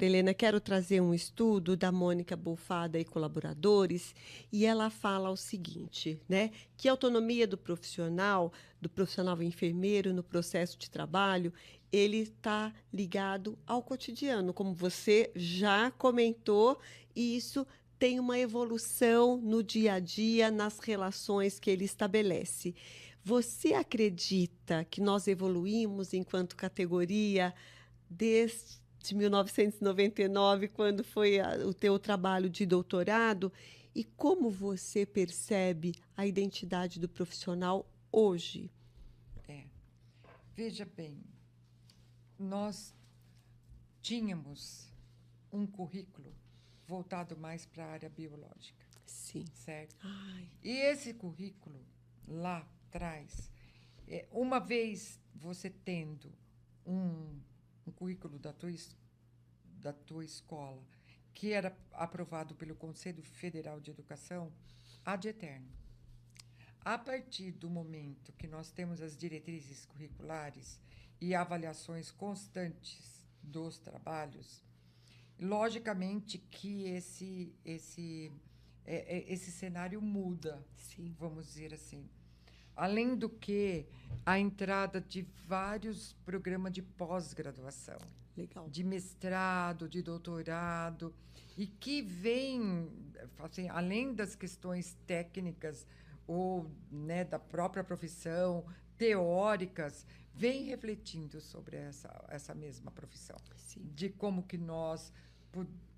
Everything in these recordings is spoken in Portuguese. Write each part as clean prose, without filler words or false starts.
Maria Helena, quero trazer um estudo da Mônica Bufada e colaboradores, e ela fala o seguinte, né? Que a autonomia do profissional enfermeiro no processo de trabalho, ele está ligado ao cotidiano, como você já comentou, e isso tem uma evolução no dia a dia, nas relações que ele estabelece. Você acredita que nós evoluímos enquanto categoria desde 1999, quando foi o teu trabalho de doutorado? E como você percebe a identidade do profissional hoje? Veja bem, nós tínhamos um currículo voltado mais para a área biológica. Sim. Certo? Ai. E esse currículo, lá atrás, uma vez você tendo um currículo da tua escola, que era aprovado pelo Conselho Federal de Educação, ad eterno. A partir do momento que nós temos as diretrizes curriculares e avaliações constantes dos trabalhos, logicamente que esse cenário muda, Sim. vamos dizer assim. Além do que, a entrada de vários programas de pós-graduação, Legal. de mestrado, de doutorado, e que vem, assim, além das questões técnicas ou, né, da própria profissão, teóricas, vem refletindo sobre essa mesma profissão. Sim. De como que nós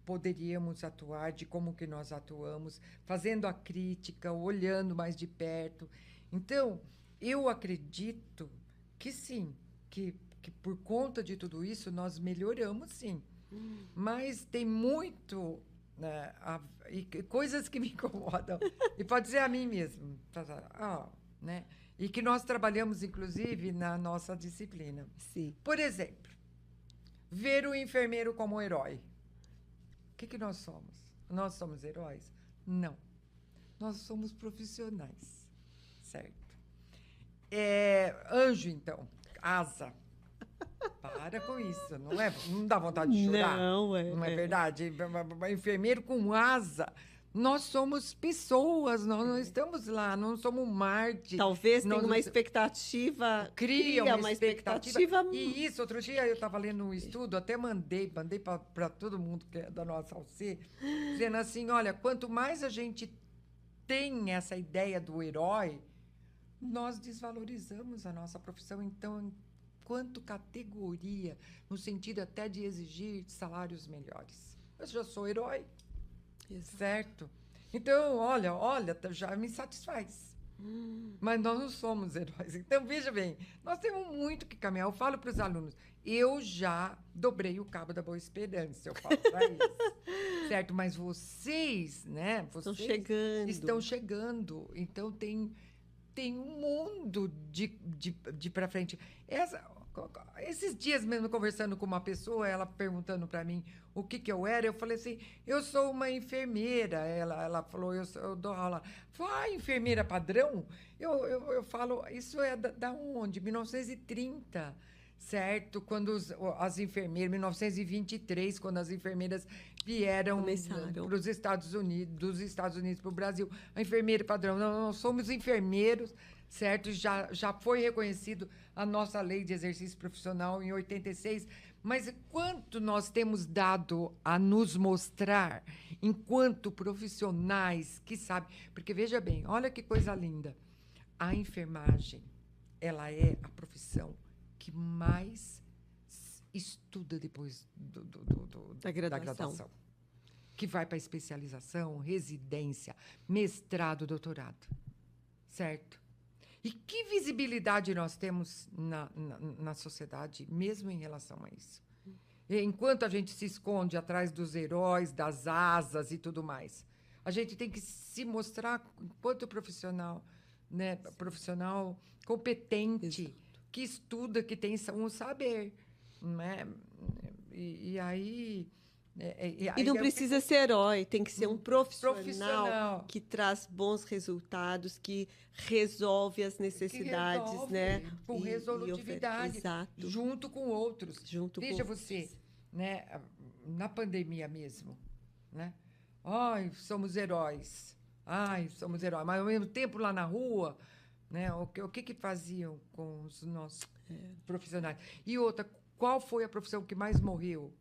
poderíamos atuar, de como que nós atuamos, fazendo a crítica, olhando mais de perto. Então, eu acredito que sim, que por conta de tudo isso nós melhoramos, sim. Mas tem muito, né, coisas que me incomodam. E pode ser a mim mesmo. Né? E que nós trabalhamos, inclusive, na nossa disciplina. Sim. Por exemplo, ver o enfermeiro como herói. O que nós somos? Nós somos heróis? Não. Nós somos profissionais. Certo? Anjo, então. Asa. Para com isso. Não dá vontade de chorar? Não é verdade? Enfermeiro com asa. Nós somos pessoas, nós não estamos lá, não somos Marte. Talvez tenha uma expectativa. Cria uma expectativa. E isso, outro dia eu estava lendo um estudo, até mandei para todo mundo que é da nossa Alcê, dizendo assim, olha, quanto mais a gente tem essa ideia do herói, nós desvalorizamos a nossa profissão. Então, enquanto categoria, no sentido até de exigir salários melhores. Eu já sou herói. Exato. Certo? Então, olha, já me satisfaz. Mas nós não somos heróis. Então, veja bem, nós temos muito que caminhar. Eu falo para os alunos, eu já dobrei o cabo da Boa Esperança, eu falo para eles. Certo? Mas vocês, né? Vocês estão chegando. Então, tem um mundo de para frente. Esses dias mesmo, conversando com uma pessoa, ela perguntando para mim o que eu era, eu falei assim, eu sou uma enfermeira. Ela falou, eu dou aula. Falei, enfermeira padrão? Eu falo, isso é da onde? 1930, certo? Quando as enfermeiras, 1923, quando as enfermeiras vieram para os Estados Unidos, dos Estados Unidos para o Brasil. A enfermeira padrão, nós somos enfermeiros, certo? Já foi reconhecido a nossa lei de exercício profissional em 86, mas quanto nós temos dado a nos mostrar enquanto profissionais que sabem, porque veja bem, olha que coisa linda, a enfermagem, ela é a profissão que mais estuda depois da graduação, que vai para especialização, residência, mestrado, doutorado, certo? E que visibilidade nós temos na sociedade, mesmo em relação a isso? Enquanto a gente se esconde atrás dos heróis, das asas e tudo mais, a gente tem que se mostrar enquanto profissional, né? Profissional competente, exato, que estuda, que tem um saber. Né? E aí... E não precisa ser herói, tem que ser um profissional que traz bons resultados, que resolve as necessidades, resolve, né? Com resolutividade, exato, junto com outros. Veja você, né? na pandemia mesmo, né? Ai, somos heróis. Ai, somos heróis. Mas, ao mesmo tempo, lá na rua, né? O que faziam com os nossos profissionais? E outra, qual foi a profissão que mais morreu?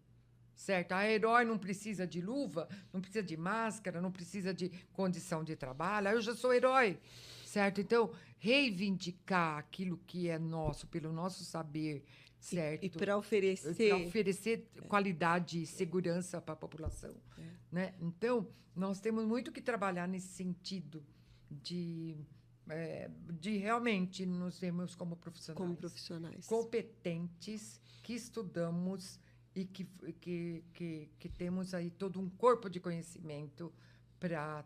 Certo? A herói não precisa de luva, não precisa de máscara, não precisa de condição de trabalho. Eu já sou herói, certo? Então, reivindicar aquilo que é nosso, pelo nosso saber, certo? E para oferecer qualidade e segurança para a população, né? Então, nós temos muito que trabalhar nesse sentido de realmente nos vermos como profissionais competentes, que estudamos e que temos aí todo um corpo de conhecimento para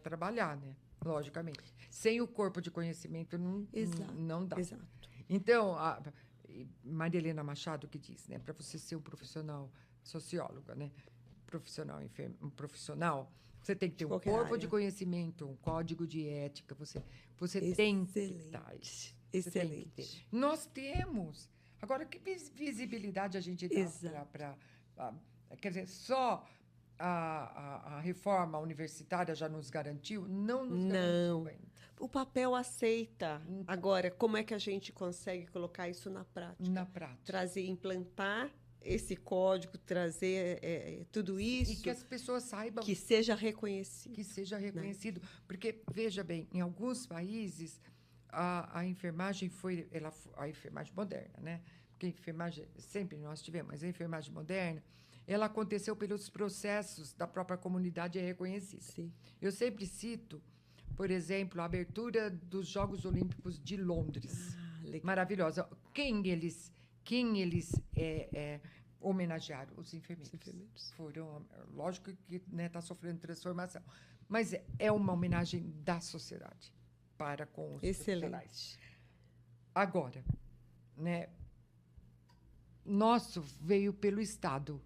trabalhar, né? Logicamente. Sem o corpo de conhecimento não dá. Exato. Então, Maria Helena Machado que diz, né? Para você ser um profissional socióloga, né? Um profissional, você tem que ter um corpo de conhecimento, um código de ética, você tem que estar isso. Excelente. Nós temos. Agora, que visibilidade a gente dá para... Quer dizer, só a reforma universitária já nos garantiu? Não nos garantiu ainda. O papel aceita. Agora, como é que a gente consegue colocar isso na prática? Na prática. Trazer, implantar esse código, trazer tudo isso. E que as pessoas saibam. Que seja reconhecido. Que seja reconhecido. Né? Porque, veja bem, em alguns países, a enfermagem foi... a enfermagem moderna, né? Porque a enfermagem, sempre nós tivemos, mas a enfermagem moderna, ela aconteceu pelos processos da própria comunidade e é reconhecida. Sim. Eu sempre cito, por exemplo, a abertura dos Jogos Olímpicos de Londres. Maravilhosa. Quem eles homenagearam? Os enfermeiros. Foram, lógico que está sofrendo transformação, mas é uma homenagem da sociedade para com os profissionais. Agora, né? Nosso veio pelo Estado,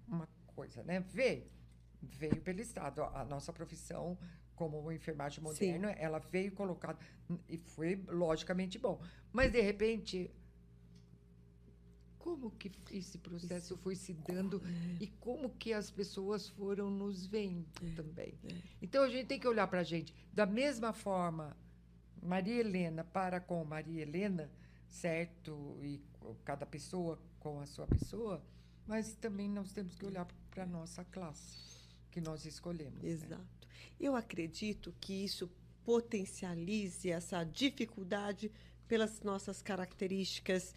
uma coisa, né? Veio pelo Estado. A nossa profissão, como enfermagem moderna, ela veio colocada, e foi logicamente bom. Mas, de repente, como que esse processo foi se dando e como que as pessoas foram nos vendo também. Então, a gente tem que olhar para a gente. Da mesma forma, Maria Helena para com Maria Helena, certo? E cada pessoa com a sua pessoa, mas também nós temos que olhar para a nossa classe, que nós escolhemos. Exato. Né? Eu acredito que isso potencialize essa dificuldade pelas nossas características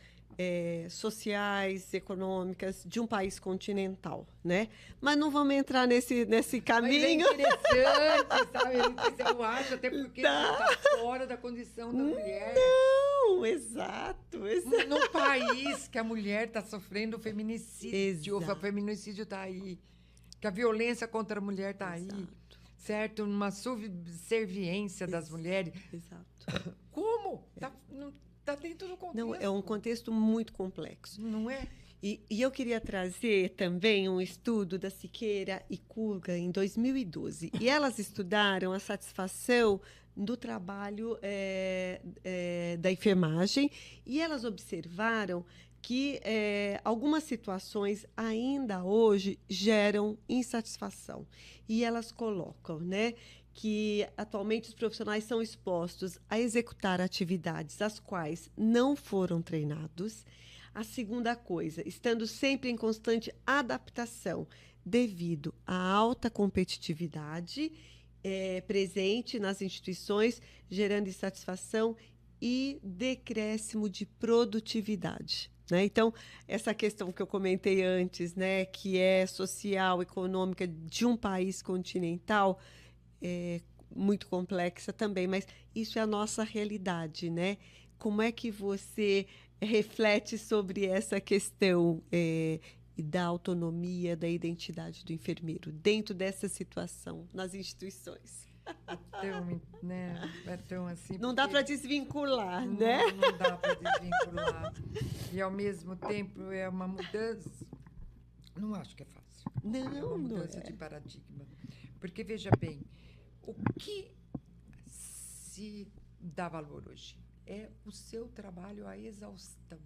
sociais, econômicas de um país continental, né? Mas não vamos entrar nesse caminho. Mas é interessante, sabe? Eu acho, até porque está fora da condição da mulher. Não, exato. Num país que a mulher está sofrendo feminicídio, o feminicídio está aí, que a violência contra a mulher está aí, certo? Uma subserviência das mulheres. Exato. Como? Está dentro do contexto. Não, é um contexto muito complexo. Não é? E eu queria trazer também um estudo da Siqueira e Kurgan, em 2012. E elas estudaram a satisfação do trabalho da enfermagem e elas observaram que algumas situações ainda hoje geram insatisfação. E elas colocam, né, que atualmente os profissionais são expostos a executar atividades às quais não foram treinados. A segunda coisa, estando sempre em constante adaptação devido à alta competitividade presente nas instituições, gerando insatisfação e decréscimo de produtividade. Né? Então, essa questão que eu comentei antes, né, que é social, econômica de um país continental, muito complexa também, mas isso é a nossa realidade, né? Como é que você reflete sobre essa questão da autonomia, da identidade do enfermeiro dentro dessa situação nas instituições? Então, assim, não dá para desvincular, né? Não dá para desvincular. E, ao mesmo tempo, é uma mudança. Não acho que é fácil. Não, é uma mudança de paradigma. Porque, veja bem, o que se dá valor hoje é o seu trabalho à exaustão.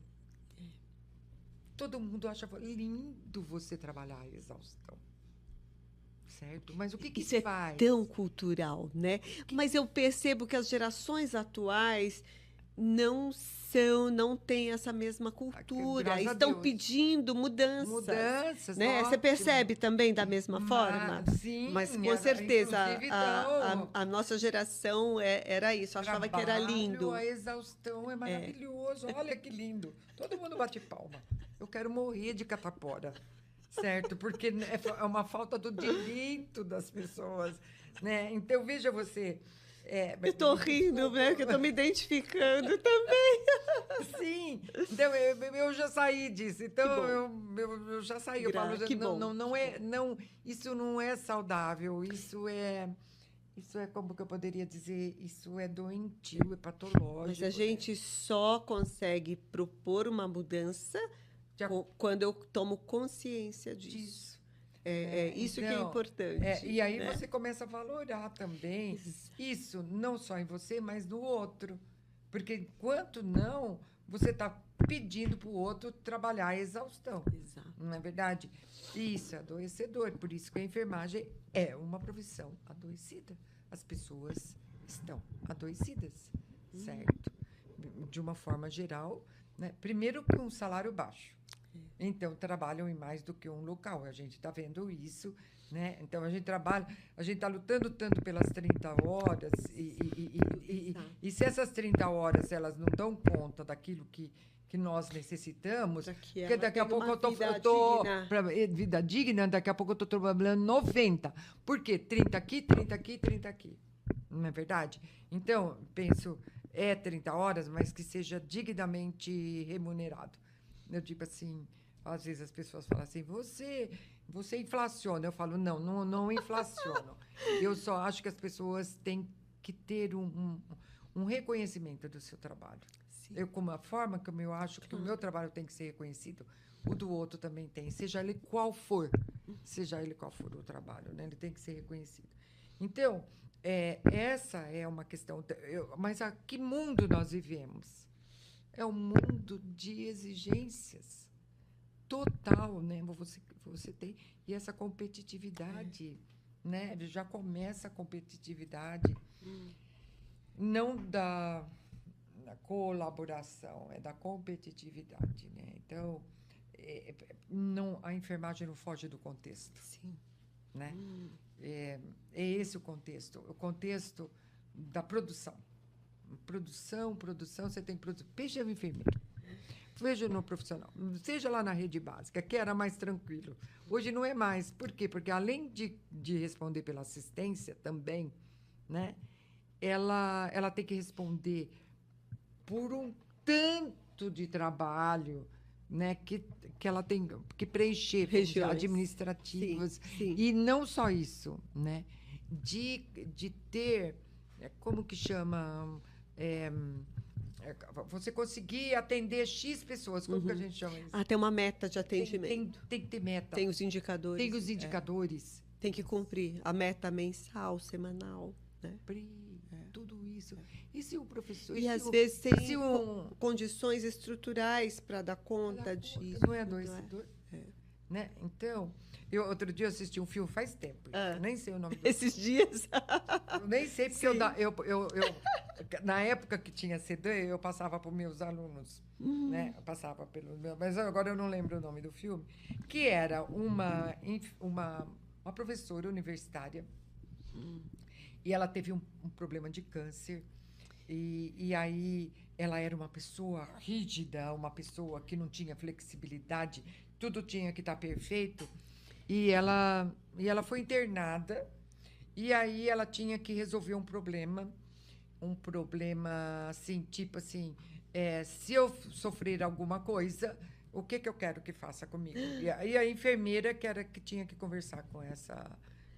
todo mundo acha lindo você trabalhar a exaustão. Certo? Mas o que Isso faz? É tão cultural, né? Mas eu percebo que as gerações atuais não têm essa mesma cultura, Graças a estão Deus. pedindo mudanças, Mudanças, né? Você ótimo. percebe também da mesma forma? Sim, Mas com certeza inclusive então, a nossa geração era isso, achava que era lindo. a exaustão é maravilhoso. Olha que lindo. Todo mundo bate palma. Eu quero morrer de catapora, certo? Porque é uma falta do direito das pessoas, né? Então, veja você... Eu estou rindo, né? Porque eu estou me identificando também. Sim, então eu já saí disso. Então eu já saí. Eu falo, Que bom. Isso não é saudável. Isso é como que eu poderia dizer? Isso é doentio, é patológico. Mas a gente só consegue propor uma mudança quando eu tomo consciência disso. Isso que é importante. E aí você começa a valorar também isso, não só em você, mas no outro. Porque enquanto não, você está pedindo para o outro trabalhar a exaustão. Exato. Não é verdade? Isso é adoecedor. Por isso que a enfermagem é uma profissão adoecida. As pessoas estão adoecidas, certo? De uma forma geral, né? Primeiro que um salário baixo. Então, trabalham em mais do que um local. A gente está vendo isso, né? Então, a gente está lutando tanto pelas 30 horas e se essas 30 horas elas não dão conta daquilo que nós necessitamos, porque daqui a pouco eu tô para vida digna, daqui a pouco eu estou trabalhando 90. Por quê? 30 aqui, 30 aqui, 30 aqui. Não é verdade? Então, penso, 30 horas, mas que seja dignamente remunerado. Eu digo assim, às vezes as pessoas falam assim, você inflaciona. Eu falo, não inflaciono. Eu só acho que as pessoas têm que ter um reconhecimento do seu trabalho. Sim. Como a forma como eu acho que o meu trabalho tem que ser reconhecido, o do outro também tem, seja ele qual for o trabalho, né? Ele tem que ser reconhecido. Então, essa é uma questão. Mas a que mundo nós vivemos? É um mundo de exigências total, né? Você tem e essa competitividade, né? Já começa a competitividade, não da colaboração, é da competitividade, né? Então, não, a enfermagem não foge do contexto. Sim. Né? É esse o contexto da produção. Produção, você tem que produzir. Veja o enfermeiro, veja no profissional, seja lá na rede básica, que era mais tranquilo. Hoje não é mais. Por quê? Porque, além de responder pela assistência também, né? Ela tem que responder por um tanto de trabalho, né, que ela tem que preencher, regiões administrativas. Sim. E não só isso, né, de ter, como que chama, você conseguir atender X pessoas, como que a gente chama isso? Tem uma meta de atendimento. Tem que ter meta. Tem os indicadores. Tem os indicadores. Tem que cumprir a meta mensal, semanal, né? Tudo isso. E se o professor... E, às vezes, tem condições estruturais para dar conta disso. Não é adoecedor? Né? Então, outro dia eu assisti um filme faz tempo. Eu nem sei o nome do Esses dias? Eu nem sei, porque na época que tinha CD, eu passava para os meus alunos. Né? Eu passava pelos meus... Mas agora eu não lembro o nome do filme. Que era uma professora universitária. E ela teve um problema de câncer. E aí ela era uma pessoa rígida, uma pessoa que não tinha flexibilidade, tudo tinha que estar perfeito. E ela foi internada, e aí ela tinha que resolver um problema assim, tipo assim, se eu sofrer alguma coisa, o que eu quero que faça comigo? E aí a enfermeira que tinha que conversar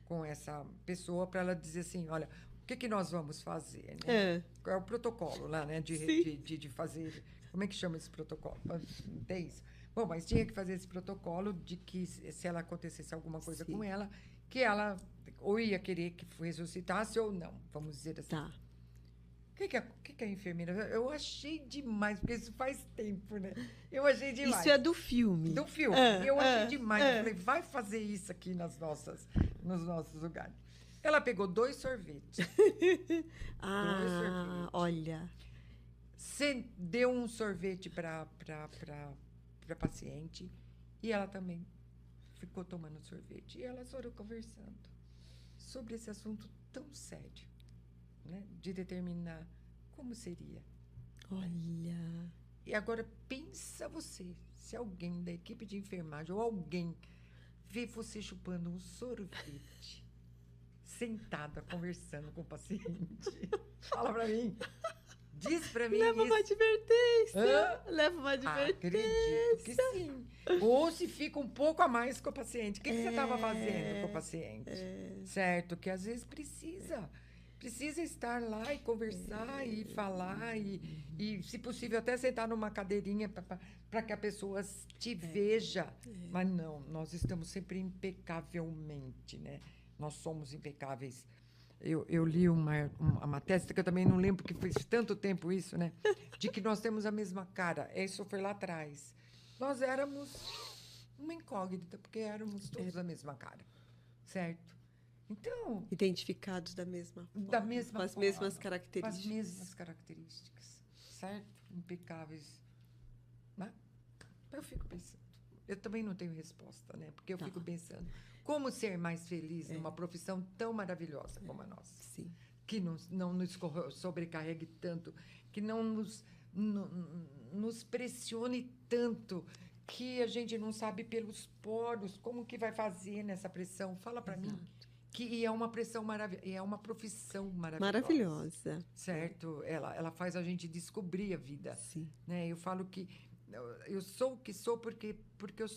com essa pessoa para ela dizer assim, olha, o que nós vamos fazer? Né? Qual é o protocolo lá, né? De fazer... Como é que chama esse protocolo? Não tem isso. Bom, mas tinha que fazer esse protocolo de que, se ela acontecesse alguma coisa com ela, que ela ou ia querer que ressuscitasse ou não, vamos dizer assim. Tá. que é a enfermeira? Eu achei demais, porque isso faz tempo, né? Eu achei demais. Isso é do filme. Do filme. Eu achei demais. Eu falei, vai fazer isso aqui nos nossos lugares. Ela pegou 2 sorvetes. Olha. Deu um sorvete para paciente e ela também ficou tomando sorvete. E elas foram conversando sobre esse assunto tão sério, né? De determinar como seria. Olha. E agora pensa você, se alguém da equipe de enfermagem ou alguém vê você chupando um sorvete, sentada, conversando com o paciente. Fala pra mim. Diz pra mim Leva isso. uma advertência. Leva uma advertência. Acredito que sim. Ou se fica um pouco a mais com o paciente. O que você estava fazendo com o paciente? Certo? Que às vezes precisa. Precisa estar lá e conversar e falar e, se possível, até sentar numa cadeirinha para que a pessoa te veja. Mas não, nós estamos sempre impecavelmente, né? Nós somos impecáveis. Eu li uma tese, que eu também não lembro, porque fez tanto tempo isso, né? De que nós temos a mesma cara. Isso foi lá atrás. Nós éramos uma incógnita, porque éramos todos a mesma cara. Certo? Então... Identificados da mesma forma. Da mesma com as forma, mesmas características. Com as mesmas características. Certo? Impecáveis. Né? Eu fico pensando. Eu também não tenho resposta, né? Porque eu fico pensando, como ser mais feliz numa profissão tão maravilhosa como a nossa? Sim. Que não nos sobrecarregue tanto, que não nos pressione tanto, que a gente não sabe pelos poros como que vai fazer nessa pressão. Fala para mim. Que é uma pressão maravilhosa, é uma profissão maravilhosa. Certo? Ela faz a gente descobrir a vida. Sim. Né? Eu falo que eu sou o que sou porque eu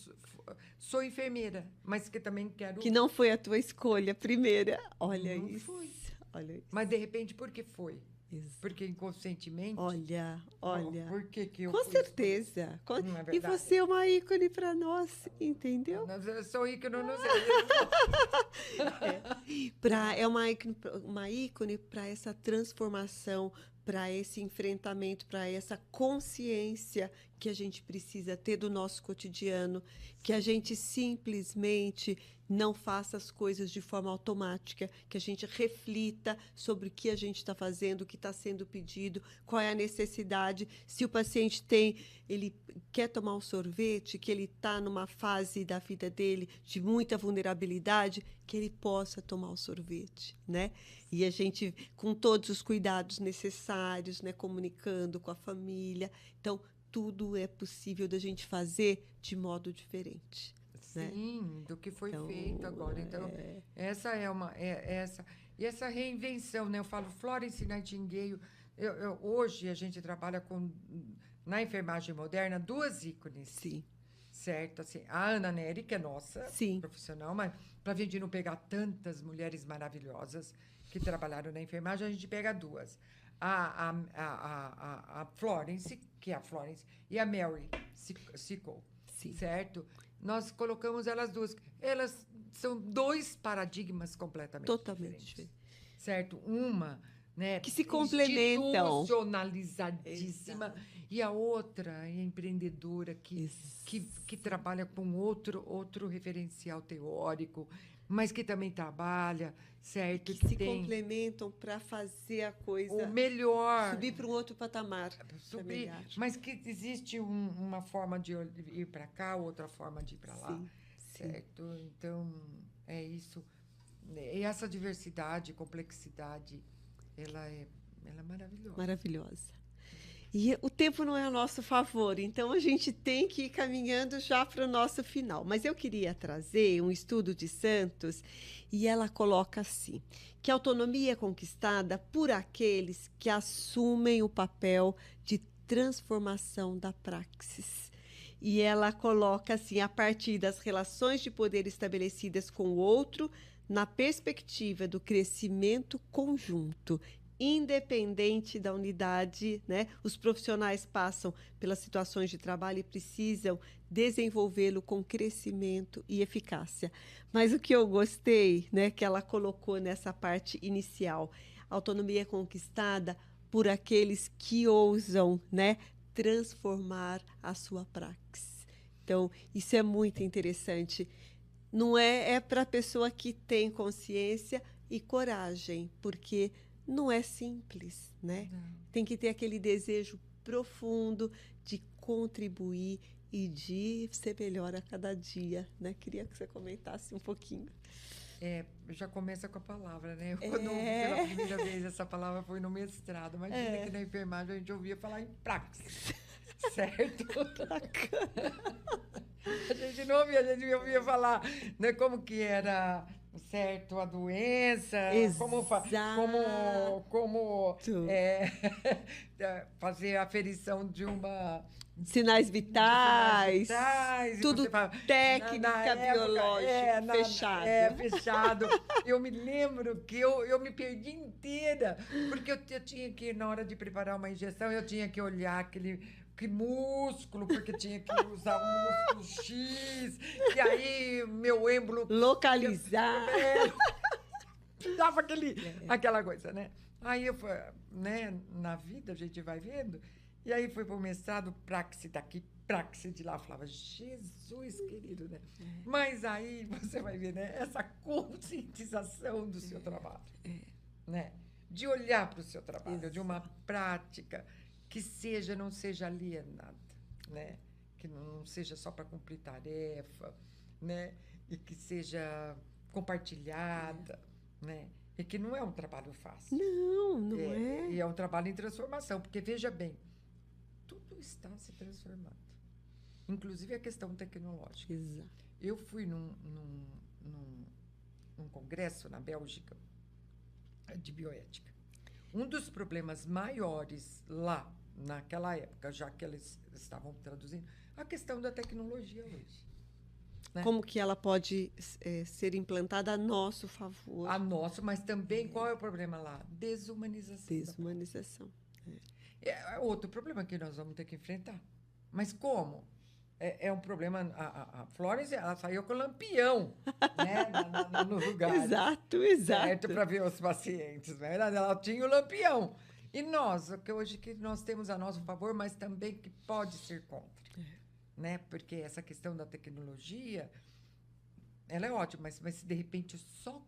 sou enfermeira, mas que também quero... Que não foi a tua escolha primeira. Olha não isso. Foi. Olha isso. Mas, de repente, por que foi? Isso. Porque inconscientemente... Olha. Por que eu Com certeza. Não é E verdade? você é uma ícone para nós, entendeu? Eu sou ícone, não sei. É uma ícone para essa transformação, para esse enfrentamento, para essa consciência que a gente precisa ter do nosso cotidiano, que a gente simplesmente não faça as coisas de forma automática, que a gente reflita sobre o que a gente está fazendo, o que está sendo pedido, qual é a necessidade. Se o paciente ele quer tomar um sorvete, que ele está numa fase da vida dele de muita vulnerabilidade, que ele possa tomar o sorvete, né? E a gente, com todos os cuidados necessários, né, comunicando com a família. Então, tudo é possível da gente fazer de modo diferente. Sim, né? Do que foi feito agora. Então, essa e essa reinvenção, né? Eu falo Florence Nightingale. Hoje a gente trabalha na enfermagem moderna 2 ícones. Sim. Certo? Assim, a Ana Neri, que é nossa profissional, mas para a gente não pegar tantas mulheres maravilhosas que trabalharam na enfermagem, a gente pega 2. A Florence, que é a Florence, e a Mary Seacole. Certo? Nós colocamos elas 2. Elas são 2 paradigmas completamente diferentes. Certo? Uma, né, que se complementam. Institucionalizadíssima. Exato. E a outra é empreendedora que trabalha com outro referencial teórico, mas que também trabalha, certo? Que se complementam para fazer a coisa... O melhor. Subir para um outro patamar. Subir, mas que existe uma forma de ir para cá, outra forma de ir para lá. Certo? Então, é isso. E essa diversidade, complexidade, ela é maravilhosa. Maravilhosa. E o tempo não é a nosso favor, então a gente tem que ir caminhando já para o nosso final. Mas eu queria trazer um estudo de Santos e ela coloca assim, que a autonomia é conquistada por aqueles que assumem o papel de transformação da praxis. E ela coloca assim, a partir das relações de poder estabelecidas com o outro, na perspectiva do crescimento conjunto, independente da unidade, né? Os profissionais passam pelas situações de trabalho e precisam desenvolvê-lo com crescimento e eficácia. Mas o que eu gostei, né, que ela colocou nessa parte inicial, a autonomia é conquistada por aqueles que ousam, né, transformar a sua praxis. Então, isso é muito interessante. Não é para a pessoa que tem consciência e coragem, porque não é simples, né? Não. Tem que ter aquele desejo profundo de contribuir e de ser melhor a cada dia, né? Queria que você comentasse um pouquinho. Já começa com a palavra, né? Quando eu ouvi pela primeira vez essa palavra foi no mestrado. Imagina que na enfermagem a gente ouvia falar em praxis, certo? A gente não ouvia, a gente ouvia falar, né, como que era certo a doença, como fazer a aferição de uma sinais vitais, tudo fala, técnica biológica, fechado. Fechado. Eu me lembro que eu me perdi inteira, porque eu tinha que, na hora de preparar uma injeção, eu tinha que olhar que músculo, porque tinha que usar um músculo X, e aí meu êmbolo... Localizar. Dava aquela coisa, né? Aí, né, na vida a gente vai vendo, e aí fui para o mestrado, praxe daqui, praxe de lá. Eu falava, Jesus querido, né? Mas aí você vai ver, né? Essa conscientização do seu trabalho, né? De olhar para o seu trabalho, exato, de uma prática que não seja alienada, né? Que não seja só para cumprir tarefa, né? E que seja compartilhada, né? E que não é um trabalho fácil. Não é. E é um trabalho em transformação, porque, veja bem, tudo está se transformando, inclusive a questão tecnológica. Exato. Eu fui num congresso na Bélgica de bioética. Um dos problemas maiores lá, naquela época, já que eles estavam traduzindo, a questão da tecnologia hoje. Né? Como que ela pode ser implantada a nosso favor. A nosso, mas também qual é o problema lá? Desumanização. Desumanização. É outro problema que nós vamos ter que enfrentar. Mas como? É um problema... A Florence, ela saiu com lampião, né? no lugar. Exato. Certo, para ver os pacientes. Né? Ela tinha o lampião. E nós, que nós temos a nosso favor, mas também que pode ser contra. Né? Porque essa questão da tecnologia, ela é ótima, mas se de repente eu só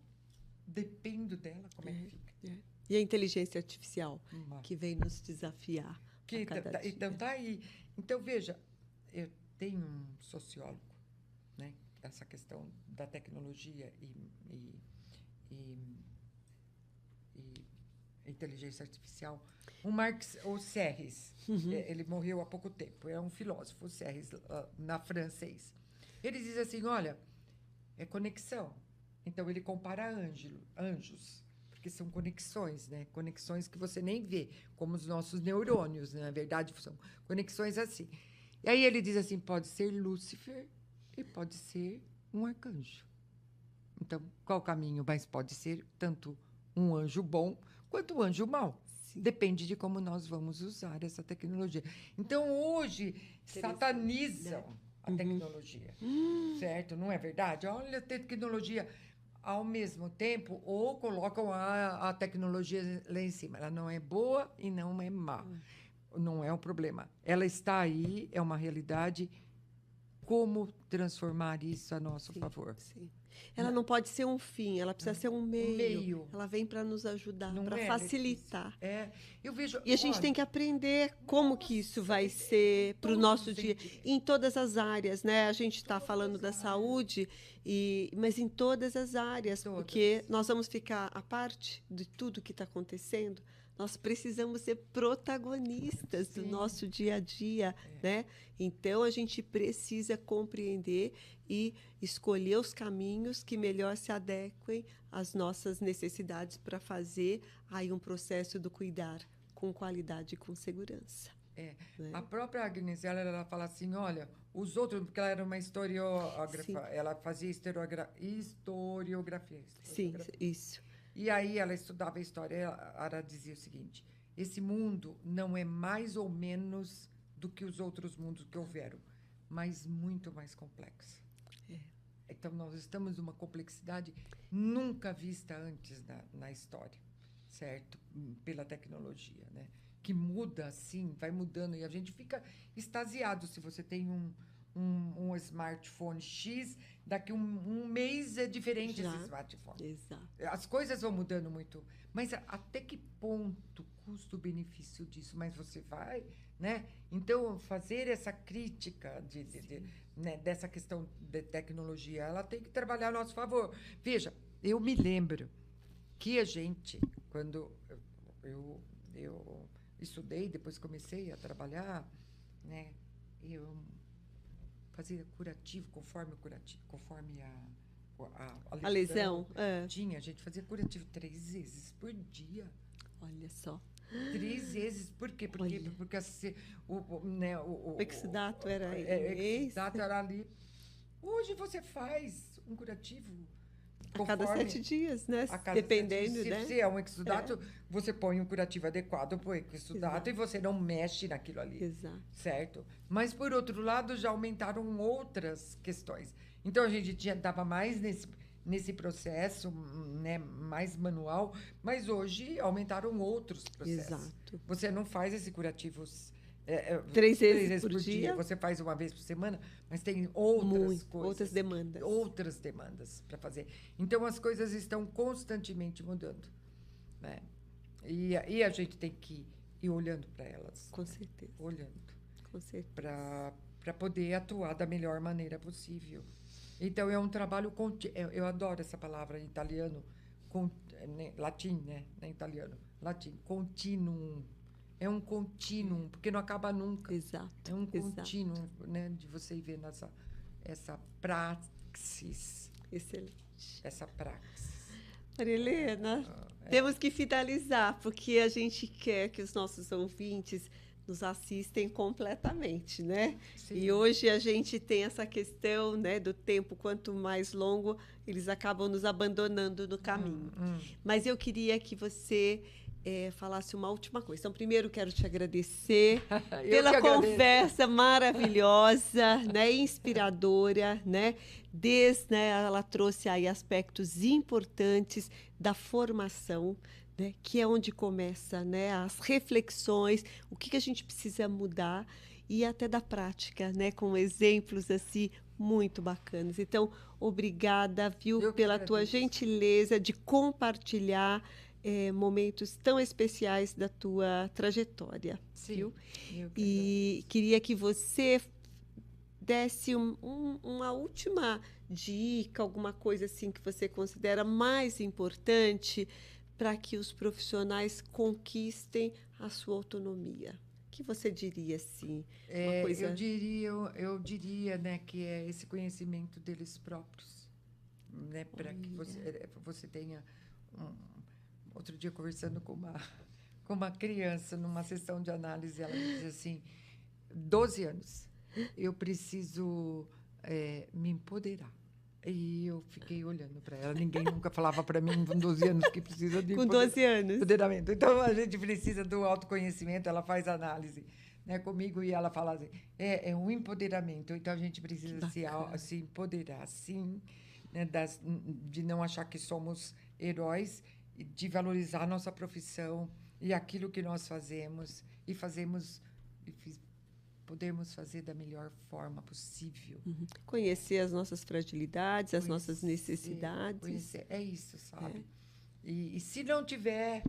dependo dela, como é que fica? E a inteligência artificial, que vem nos desafiar a cada dia. Então, tá aí. Então, veja, eu tenho um sociólogo, né? Essa questão da tecnologia e inteligência artificial. O Serres, ele morreu há pouco tempo, é um filósofo, o Serres, na francês. Ele diz assim, olha, é conexão. Então, ele compara anjos, porque são conexões, né? Conexões que você nem vê, como os nossos neurônios, né? Na verdade, são conexões assim. E aí ele diz assim, pode ser Lúcifer e pode ser um arcanjo. Então, qual o caminho? Mas pode ser tanto um anjo bom quanto um anjo mau. Sim. Depende de como nós vamos usar essa tecnologia. Então, hoje, satanizam a tecnologia, certo? Não é verdade? Olha a tecnologia. Ao mesmo tempo, ou colocam a tecnologia lá em cima. Ela não é boa e não é má. Não é um problema. Ela está aí, é uma realidade. Como transformar isso a nosso favor? Sim. Ela não pode ser um fim, ela precisa ser um meio. Ela vem para nos ajudar, para facilitar. Eu vejo, e a gente tem que aprender como que isso vai ser para o nosso dia, em todas as áreas, né? A gente está falando da saúde, mas em todas as áreas, porque nós vamos ficar à parte de tudo que está acontecendo. Nós precisamos ser protagonistas do nosso dia a dia, né? Então, a gente precisa compreender e escolher os caminhos que melhor se adequem às nossas necessidades para fazer aí um processo do cuidar com qualidade e com segurança. Né? A própria Agnes, ela fala assim, olha, os outros, porque ela era uma historiógrafa, ela fazia historiografia. Sim, isso. E aí ela estudava a história, ela dizia o seguinte, esse mundo não é mais ou menos do que os outros mundos que houveram, mas muito mais complexo. Então, nós estamos numa complexidade nunca vista antes na história, certo? Pela tecnologia, né? Que muda assim, vai mudando, e a gente fica extasiado se você tem um smartphone X, daqui um mês é diferente Já. esse smartphone. Exato. As coisas vão mudando muito, mas até que ponto custo-benefício disso? Mas você vai, né? Então, fazer essa crítica né, dessa questão de tecnologia, ela tem que trabalhar a nosso favor. Veja, eu me lembro que a gente, quando eu estudei, depois comecei a trabalhar, né? Eu fazia curativo, conforme A lesão. tinha, a gente fazia curativo 3 vezes por dia. Olha só. 3 vezes. Por quê? Porque O exudato era exudato era ali. Hoje você faz um curativo a cada 7 dias, né? A cada Dependendo, 7 dias. né? Se é um exudato, você põe um curativo adequado para o exudato e você não mexe naquilo ali. Exato. Certo? Mas, por outro lado, já aumentaram outras questões. Então, a gente estava mais nesse processo, né, mais manual, mas hoje aumentaram outros processos. Exato. Você não faz esse curativo 3 vezes por dia. Você faz uma vez por semana, mas tem outras coisas. Outras demandas. Para fazer. Então, as coisas estão constantemente mudando. Né? E a gente tem que ir olhando para elas. Com certeza. Olhando. Com certeza. Para poder atuar da melhor maneira possível. Então, é um trabalho contínuo. Eu adoro essa palavra em italiano, latim, né? Em italiano. Latim. Continuum. É um contínuo, porque não acaba nunca. Exato. É um contínuo, né? De você ir vendo essa praxis. Excelente. Essa praxis. Maria Helena, temos que finalizar, porque a gente quer que os nossos ouvintes nos assistem completamente, né? Sim. E hoje a gente tem essa questão, né, do tempo, quanto mais longo, eles acabam nos abandonando no caminho. Mas eu queria que você falasse uma última coisa. Então, primeiro, quero te agradecer pela conversa maravilhosa, né, inspiradora, né? Ela trouxe aí aspectos importantes da formação, né, que é onde começa, né, as reflexões, o que a gente precisa mudar e até da prática, né, com exemplos assim muito bacanas. Então, obrigada, viu, pela tua gentileza de compartilhar momentos tão especiais da tua trajetória. Sim, viu? E queria que você desse uma última dica, alguma coisa assim que você considera mais importante para que os profissionais conquistem a sua autonomia. O que você diria assim? Uma coisa... Eu diria, né, que é esse conhecimento deles próprios, né, para que você tenha outro dia, conversando com uma criança numa sessão de análise, ela me diz assim, 12 anos, eu preciso me empoderar. E eu fiquei olhando para ela. Ninguém nunca falava para mim com 12 anos que precisa de com 12 anos. empoderamento. Então, a gente precisa do autoconhecimento. Ela faz análise, né, comigo e ela fala assim, é um empoderamento. Então, a gente precisa se empoderar, sim, né, de não achar que somos heróis, de valorizar a nossa profissão e aquilo que nós fazemos e podemos fazer da melhor forma possível. Conhecer as nossas fragilidades, as nossas necessidades. Conhecer, é isso, sabe? E se não tiver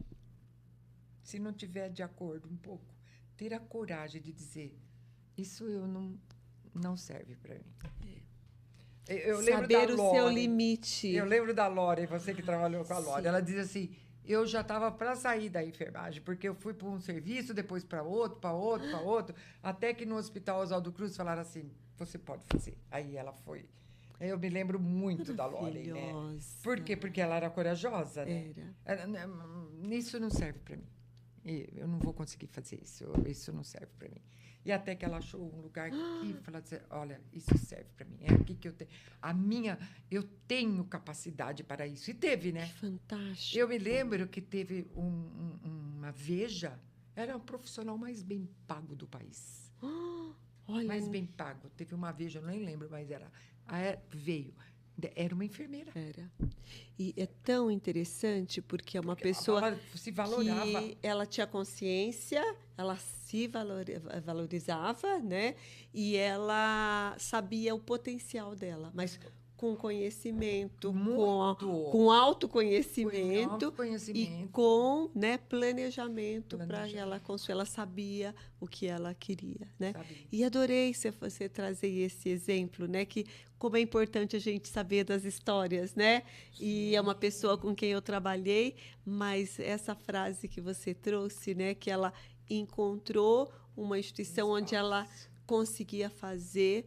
de acordo um pouco, ter a coragem de dizer, isso não serve para mim. Eu saber o seu limite. Eu lembro da Lore, você que trabalhou com a Lore, ela diz assim, eu já estava para sair da enfermagem, porque eu fui para um serviço, depois para outro, até que no Hospital Oswaldo Cruz falaram assim, você pode fazer. Aí ela foi. Eu me lembro muito da Lore, né? Por quê? Porque ela era corajosa, né? Isso não serve para mim. Eu não vou conseguir fazer isso. Isso não serve para mim. E até que ela achou um lugar que falou assim, olha, isso serve para mim. É aqui que eu tenho. Eu tenho capacidade para isso. E teve, né? Fantástico. Eu me lembro que teve uma Veja, era o profissional mais bem pago do país. Olha. Mais bem pago. Teve uma Veja, eu nem lembro, mas era. Veio. Era uma enfermeira. Era. E é tão interessante porque é uma Porque pessoa ela se valorizava. que ela tinha consciência, ela se valorizava, né? E ela sabia o potencial dela, mas com conhecimento, Muito. com autoconhecimento e Autoconhecimento. com, né, planejamento para Planejamento. ela construir. Ela sabia o que ela queria, né? Sabe? E adorei você trazer esse exemplo, né? Que como é importante a gente saber das histórias, né? E é uma pessoa com quem eu trabalhei, mas essa frase que você trouxe, né? Que ela encontrou uma instituição onde ela conseguia fazer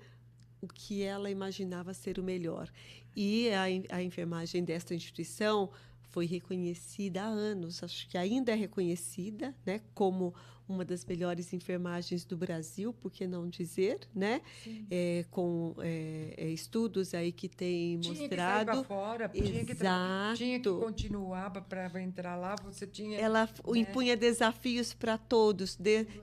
o que ela imaginava ser o melhor. E a enfermagem desta instituição foi reconhecida há anos, acho que ainda é reconhecida, né, como uma das melhores enfermagens do Brasil, por que não dizer, né? Com estudos aí que têm Tinha mostrado. que sair para fora, tinha que continuar para entrar lá, você tinha... Ela né? impunha desafios para todos,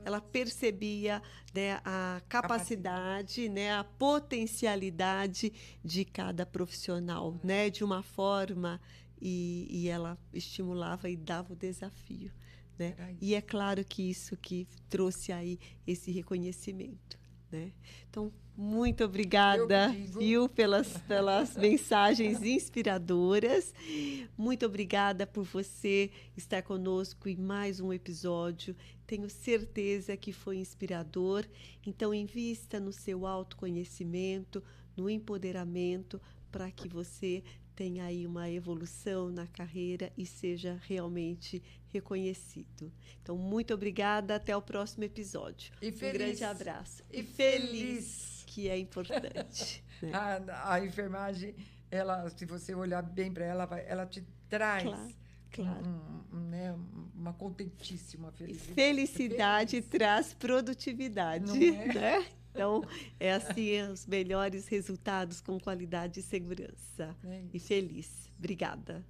ela percebia, né, a capacidade, né, a potencialidade de cada profissional, né, de uma forma, e ela estimulava e dava o desafio. Né? E é claro que isso que trouxe aí esse reconhecimento. Né? Então, muito obrigada, viu, pelas mensagens inspiradoras. Muito obrigada por você estar conosco em mais um episódio. Tenho certeza que foi inspirador. Então, invista no seu autoconhecimento, no empoderamento, para que você tenha aí uma evolução na carreira e seja realmente reconhecido. Então, muito obrigada. Até o próximo episódio. Um grande abraço. E feliz. Que é importante. Né? A enfermagem, ela, se você olhar bem para ela, ela te traz claro. Né, uma contentíssima felicidade. Felicidade traz produtividade. Não é? Né? Então, é assim, os melhores resultados com qualidade e segurança. E feliz. Obrigada.